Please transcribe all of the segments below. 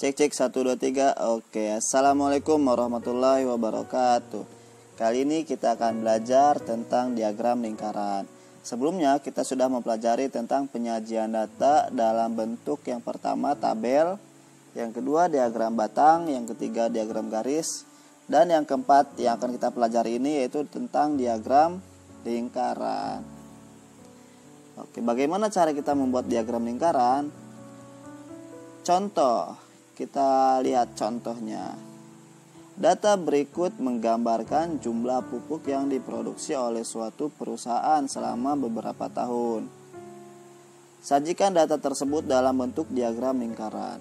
Cek cek 1 2 3. Oke, assalamualaikum warahmatullahi wabarakatuh. Kali ini kita akan belajar tentang diagram lingkaran. Sebelumnya kita sudah mempelajari tentang penyajian data dalam bentuk yang pertama tabel, yang kedua diagram batang, yang ketiga diagram garis, dan yang keempat yang akan kita pelajari ini yaitu tentang diagram lingkaran. Oke, bagaimana cara kita membuat diagram lingkaran? Contoh, kita lihat contohnya. Data berikut menggambarkan jumlah pupuk yang diproduksi oleh suatu perusahaan selama beberapa tahun. Sajikan data tersebut dalam bentuk diagram lingkaran.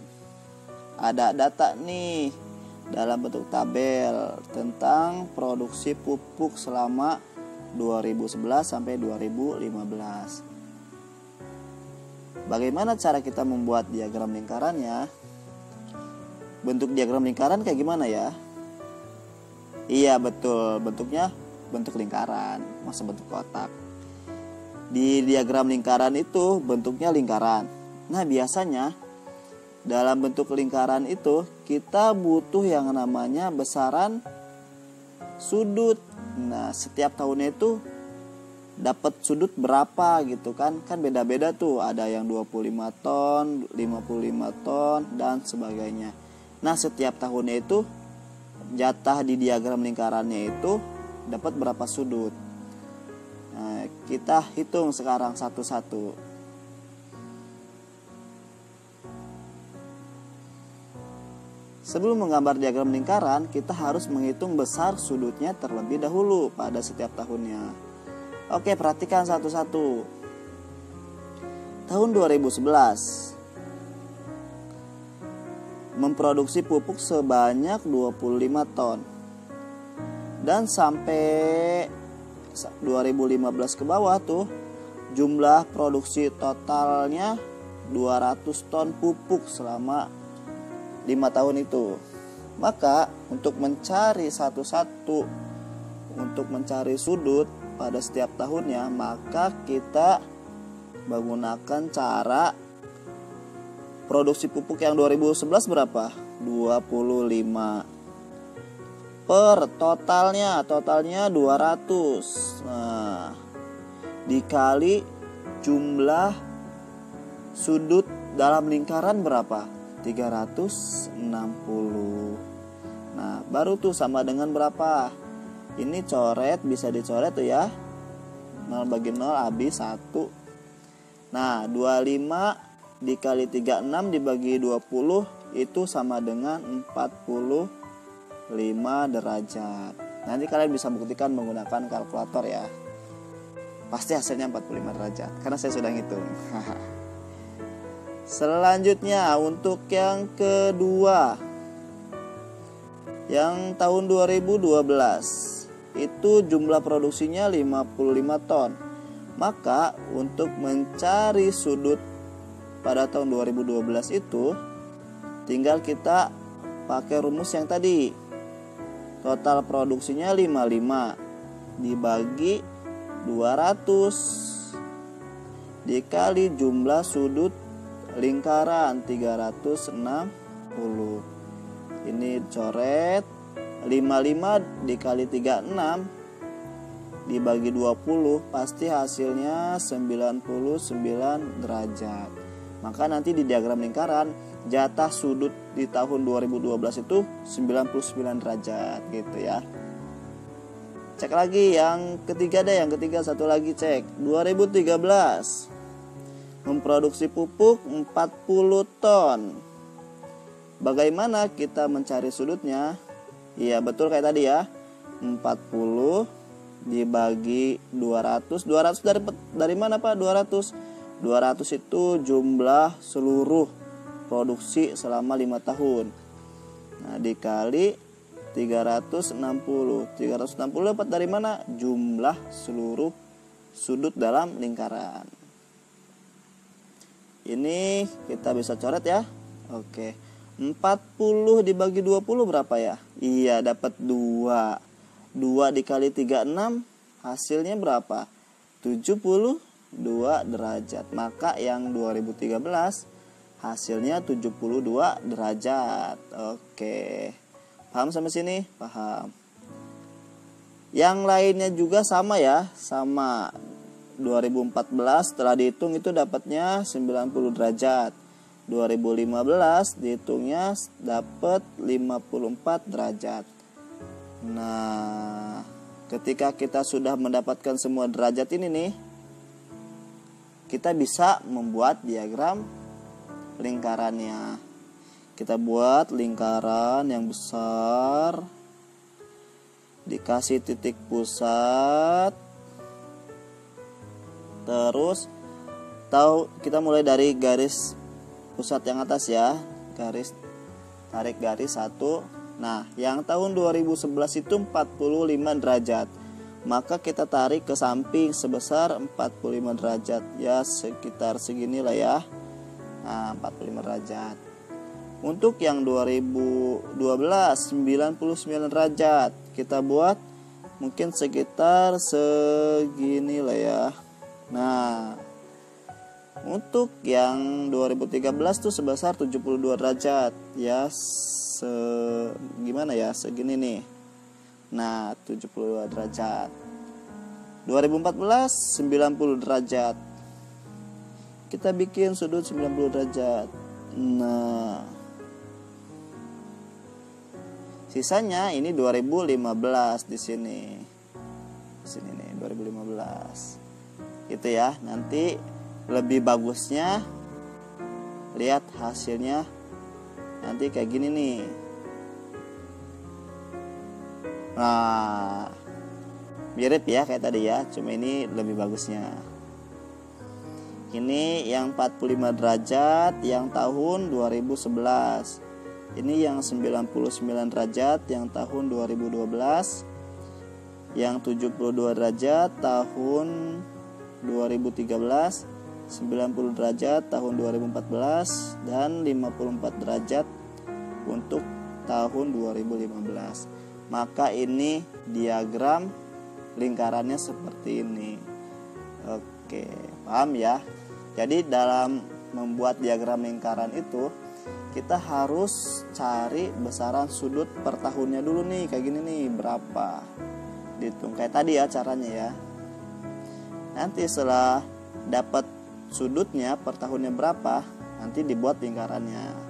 Ada data nih dalam bentuk tabel tentang produksi pupuk selama 2011 sampai 2015. Bagaimana cara kita membuat diagram lingkarannya? Bentuk diagram lingkaran kayak gimana ya? Iya betul, bentuknya bentuk lingkaran, masa bentuk kotak. Di diagram lingkaran itu bentuknya lingkaran. Nah biasanya dalam bentuk lingkaran itu kita butuh yang namanya besaran sudut. Nah setiap tahunnya itu dapat sudut berapa gitu kan beda-beda tuh, ada yang 25 ton, 55 ton dan sebagainya. Nah setiap tahunnya itu jatah di diagram lingkarannya itu dapat berapa sudut. Nah, kita hitung sekarang satu-satu. Sebelum menggambar diagram lingkaran, kita harus menghitung besar sudutnya terlebih dahulu pada setiap tahunnya. Oke, perhatikan satu-satu. Tahun 2011 memproduksi pupuk sebanyak 25 ton. Dan sampai 2015 ke bawah tuh jumlah produksi totalnya 200 ton pupuk selama 5 tahun itu. Maka untuk mencari satu-satu, untuk mencari sudut pada setiap tahunnya, maka kita menggunakan cara produksi pupuk yang 2011 berapa? 25 per totalnya 200. Nah, dikali jumlah sudut dalam lingkaran berapa? 360. Nah, baru tuh sama dengan berapa? Ini coret, bisa dicoret tuh ya. 0 bagi 0 habis 1. Nah, 25 dikali 36 dibagi 20 itu sama dengan 45 derajat. Nanti kalian bisa buktikan menggunakan kalkulator ya. Pasti hasilnya 45 derajat karena saya sudah ngitung. Selanjutnya untuk yang kedua, yang tahun 2012 itu jumlah produksinya 55 ton. Maka untuk mencari sudut pada tahun 2012 itu tinggal kita pakai rumus yang tadi. Total produksinya 55 dibagi 200 dikali jumlah sudut lingkaran 360. Ini coret 55 dikali 36 dibagi 20 pasti hasilnya 99 derajat. Maka nanti di diagram lingkaran jatah sudut di tahun 2012 itu 99 derajat gitu ya. Cek lagi yang ketiga deh, yang ketiga satu lagi cek. 2013 memproduksi pupuk 40 ton. Bagaimana kita mencari sudutnya? Iya betul kayak tadi ya. 40 dibagi 200. 200 dari mana Pak? 200 itu jumlah seluruh produksi selama 5 tahun. Nah, dikali 360. 360 dapat dari mana? Jumlah seluruh sudut dalam lingkaran. Ini kita bisa coret ya. Oke. 40 dibagi 20 berapa ya? Iya, dapat 2. 2 dikali 36 hasilnya berapa? 70 2 derajat. Maka yang 2013 Hasilnya 72 derajat. Oke. Paham sampai sini? Paham. Yang lainnya juga sama ya, sama 2014 setelah dihitung itu dapatnya 90 derajat. 2015 dihitungnya dapat 54 derajat. Nah, ketika kita sudah mendapatkan semua derajat ini nih, kita bisa membuat diagram lingkarannya. Kita buat lingkaran yang besar, dikasih titik pusat. Terus kita mulai dari garis pusat yang atas ya, tarik garis 1. Nah, yang tahun 2011 itu 45 derajat. Maka kita tarik ke samping sebesar 45 derajat. Ya, sekitar seginilah ya. Nah, 45 derajat. Untuk yang 2012 99 derajat. Kita buat mungkin sekitar seginilah ya. Nah, untuk yang 2013 tuh sebesar 72 derajat ya, gimana ya, segini nih. Nah, 72 derajat. 2014 90 derajat. Kita bikin sudut 90 derajat. Nah, sisanya ini 2015 di sini. Di sini nih 2015. Gitu ya. Nanti lebih bagusnya lihat hasilnya nanti kayak gini nih. Nah, mirip ya kayak tadi ya, cuma ini lebih bagusnya. Ini yang 45 derajat yang tahun 2011. Ini yang 99 derajat yang tahun 2012. Yang 72 derajat tahun 2013. 90 derajat tahun 2014 dan 54 derajat untuk tahun 2015. Maka ini diagram lingkarannya seperti ini. Oke, paham ya? Jadi dalam membuat diagram lingkaran itu kita harus cari besaran sudut per tahunnya dulu nih, kayak gini nih, berapa. Dihitung kayak tadi ya caranya ya. Nanti setelah dapat sudutnya per tahunnya berapa, nanti dibuat lingkarannya.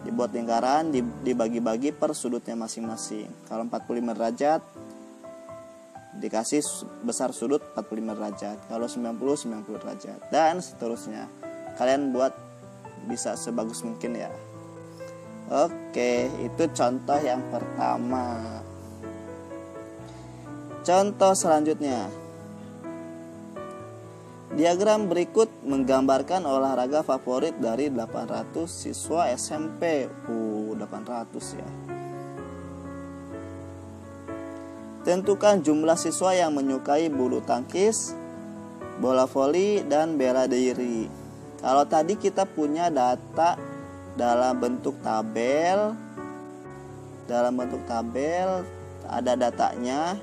Dibuat lingkaran, dibagi-bagi per sudutnya masing-masing. Kalau 45 derajat dikasih besar sudut 45 derajat. Kalau 90 derajat dan seterusnya. Kalian buat bisa sebagus mungkin ya. Oke, itu contoh yang pertama. Contoh selanjutnya. Diagram berikut menggambarkan olahraga favorit dari 800 siswa SMP. 800 ya. Tentukan jumlah siswa yang menyukai bulu tangkis, bola voli, dan bela diri. Kalau tadi kita punya data dalam bentuk tabel. Dalam bentuk tabel ada datanya.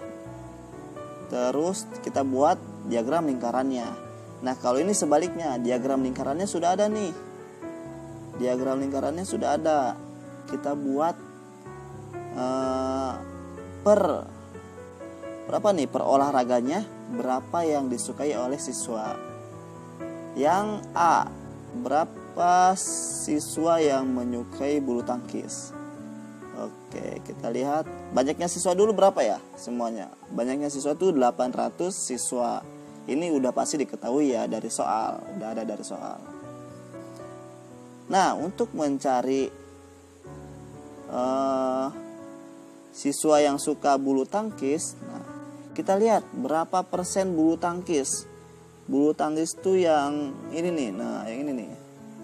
Terus kita buat diagram lingkarannya. Nah, kalau ini sebaliknya, diagram lingkarannya sudah ada nih. Diagram lingkarannya sudah ada. Kita buat per berapa nih per olahraganya, berapa yang disukai oleh siswa. Yang A, berapa siswa yang menyukai bulu tangkis. Oke, kita lihat banyaknya siswa dulu berapa ya semuanya. Banyaknya siswa itu 800 siswa. Ini udah pasti diketahui ya dari soal, udah ada dari soal. Nah, untuk mencari siswa yang suka bulu tangkis, nah, kita lihat berapa persen bulu tangkis. Bulu tangkis itu yang ini nih, nah yang ini nih,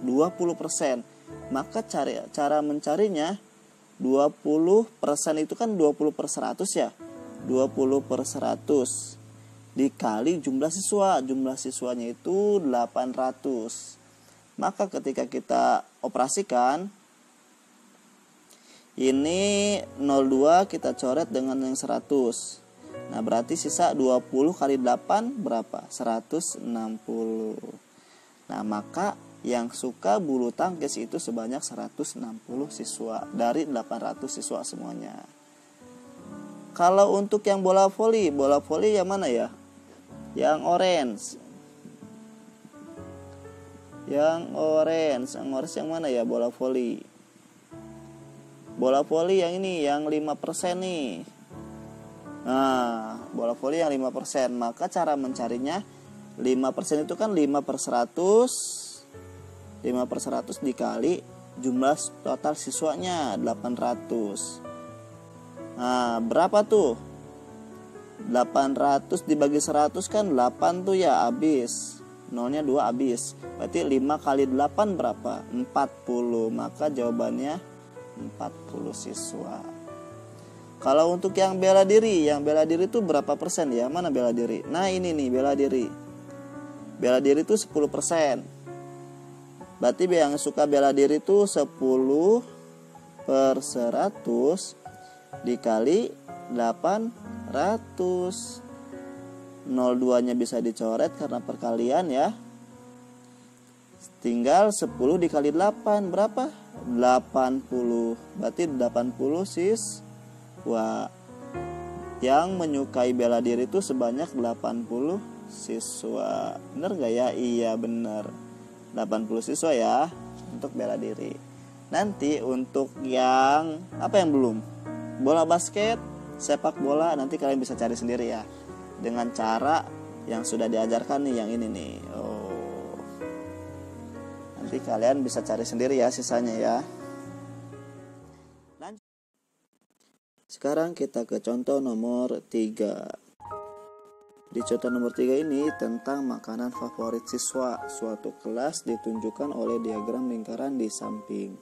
20%. Maka cara mencarinya 20% itu kan 20 per 100 ya. 20 per 100 dikali jumlah siswa. Jumlah siswanya itu 800. Maka ketika kita operasikan, ini 02 kita coret dengan yang 100. Nah, berarti sisa 20 kali 8 berapa? 160. Nah, maka yang suka bulu tangkis itu sebanyak 160 siswa dari 800 siswa semuanya. Kalau untuk yang bola voli yang mana ya? Yang orange. Yang orange yang mana ya bola voli? Bola voli yang ini, yang 5% nih. Nah, bola voli yang 5%. Maka cara mencarinya 5% itu kan 5/100. 5/100 dikali jumlah total siswanya 800. Nah, berapa tuh? 800 dibagi 100 kan 8 tuh ya, habis. Nolnya 2 habis. Berarti 5 kali 8 berapa? 40. Maka jawabannya 40 siswa. Kalau untuk yang bela diri itu berapa persen ya? Mana bela diri? Nah, ini nih bela diri. Bela diri itu 10%. Berarti yang suka bela diri itu 10/100 dikali 800. 02-nya bisa dicoret karena perkalian ya. Tinggal 10 dikali 8 berapa? 80. Berarti 80 siswa. Yang menyukai bela diri itu sebanyak 80 siswa. Bener gak ya? Iya bener, 80 siswa ya untuk bela diri. Nanti untuk yang apa yang belum? Bola basket, sepak bola, nanti kalian bisa cari sendiri ya, dengan cara yang sudah diajarkan nih, yang ini nih. Nanti kalian bisa cari sendiri ya sisanya ya. Lanjut. Sekarang kita ke contoh nomor 3. Di contoh nomor 3 ini tentang makanan favorit siswa. Suatu kelas ditunjukkan oleh diagram lingkaran di samping.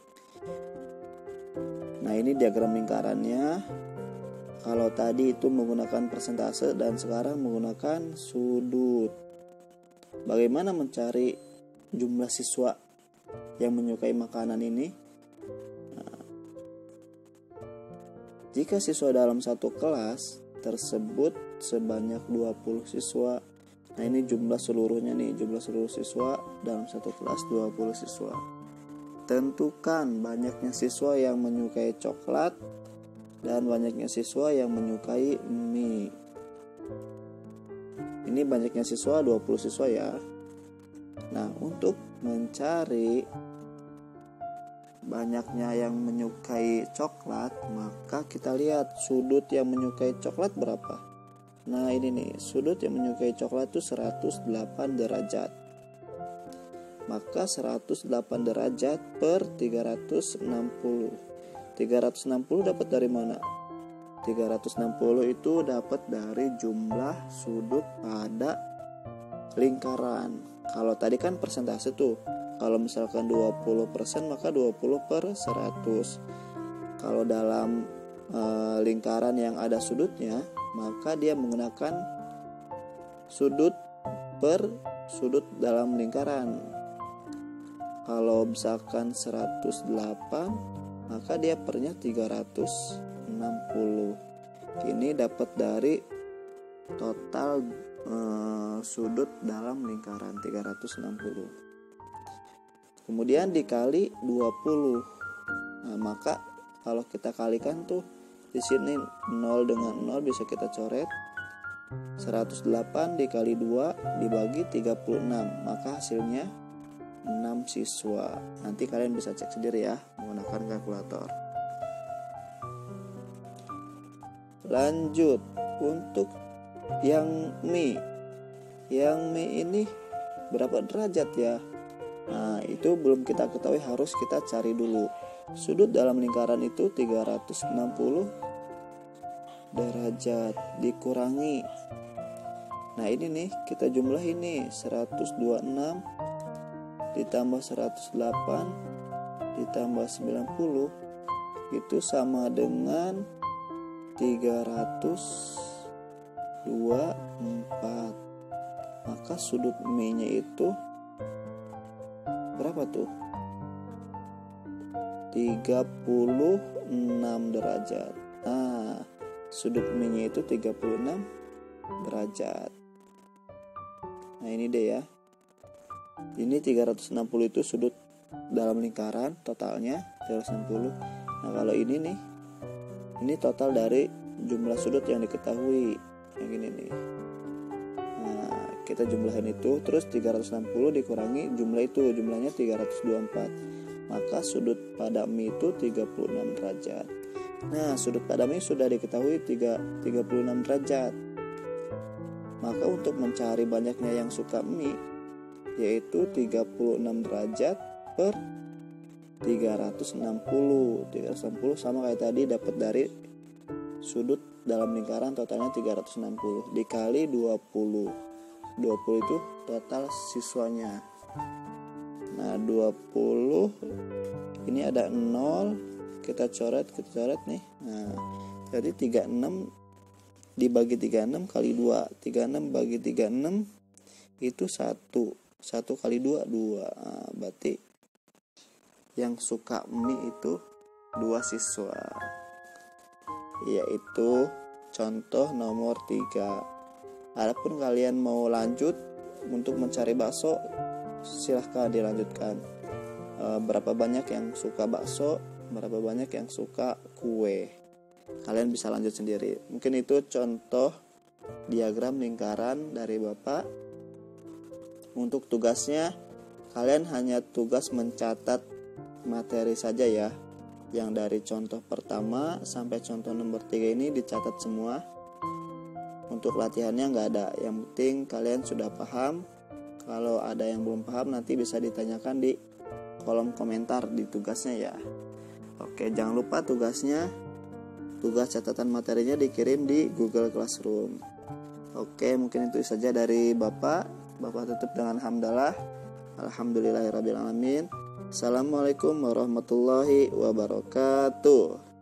Nah, ini diagram lingkarannya. Kalau tadi itu menggunakan persentase dan sekarang menggunakan sudut. Bagaimana mencari jumlah siswa yang menyukai makanan ini? Nah, jika siswa dalam satu kelas tersebut sebanyak 20 siswa. Nah, ini jumlah seluruhnya nih, jumlah seluruh siswa dalam satu kelas 20 siswa. Tentukan banyaknya siswa yang menyukai coklat dan banyaknya siswa yang menyukai mie. Ini banyaknya siswa 20 siswa ya. Nah, untuk mencari banyaknya yang menyukai coklat, maka kita lihat sudut yang menyukai coklat berapa. Nah, ini nih, sudut yang menyukai coklat itu 108 derajat. Maka 108 derajat per 360. 360 dapat dari mana? 360 itu dapat dari jumlah sudut pada lingkaran. Kalau tadi kan persentase tuh. Kalau misalkan 20% maka 20/100. Kalau dalam lingkaran yang ada sudutnya, maka dia menggunakan sudut per sudut dalam lingkaran. Kalau misalkan 108, maka dia pernya 360. Ini dapat dari total sudut dalam lingkaran 360. Kemudian dikali 20. Nah, maka kalau kita kalikan tuh di sini 0 dengan 0 bisa kita coret. 108 dikali 2 dibagi 36, maka hasilnya 6 siswa. Nanti kalian bisa cek sendiri ya menggunakan kalkulator. Lanjut untuk yang mie. Yang mie ini berapa derajat ya? Nah, itu belum kita ketahui, harus kita cari dulu. Sudut dalam lingkaran itu 360 derajat dikurangi. Nah, ini nih kita jumlah ini 126 ditambah 108 ditambah 90 itu sama dengan 324. Maka sudut mie-nya itu berapa tuh? 36 derajat. Nah, sudut mie-nya itu 36 derajat. Nah, ini deh ya. Ini 360 itu sudut dalam lingkaran totalnya 360. Nah kalau ini nih, ini total dari jumlah sudut yang diketahui, yang gini nih. Nah kita jumlahin itu, terus 360 dikurangi jumlah itu, jumlahnya 324. Maka sudut pada mie itu 36 derajat. Nah sudut pada mie sudah diketahui 36 derajat. Maka untuk mencari banyaknya yang suka mie, yaitu 36 derajat per 360 sama kayak tadi, dapat dari sudut dalam lingkaran totalnya 360 dikali 20 itu total siswanya. Nah 20 ini ada 0, kita coret nih. Nah jadi 36 dibagi 36 kali 2, 36 bagi 36 itu 1 kali 2 Nah, berarti yang suka mie itu 2 siswa, yaitu contoh nomor 3. Adapun kalian mau lanjut untuk mencari bakso, silahkan dilanjutkan. Berapa banyak yang suka bakso, berapa banyak yang suka kue, kalian bisa lanjut sendiri. Mungkin itu contoh diagram lingkaran dari Bapak. Untuk tugasnya, kalian hanya tugas mencatat materi saja ya. Yang dari contoh pertama sampai contoh nomor 3 ini dicatat semua. Untuk latihannya nggak ada. Yang penting kalian sudah paham. Kalau ada yang belum paham nanti bisa ditanyakan di kolom komentar di tugasnya ya. Oke, jangan lupa tugasnya, tugas catatan materinya dikirim di Google Classroom. Oke, mungkin itu saja dari Bapak tutup dengan hamdalah. Alhamdulillahirrabbilalamin. Assalamualaikum warahmatullahi wabarakatuh.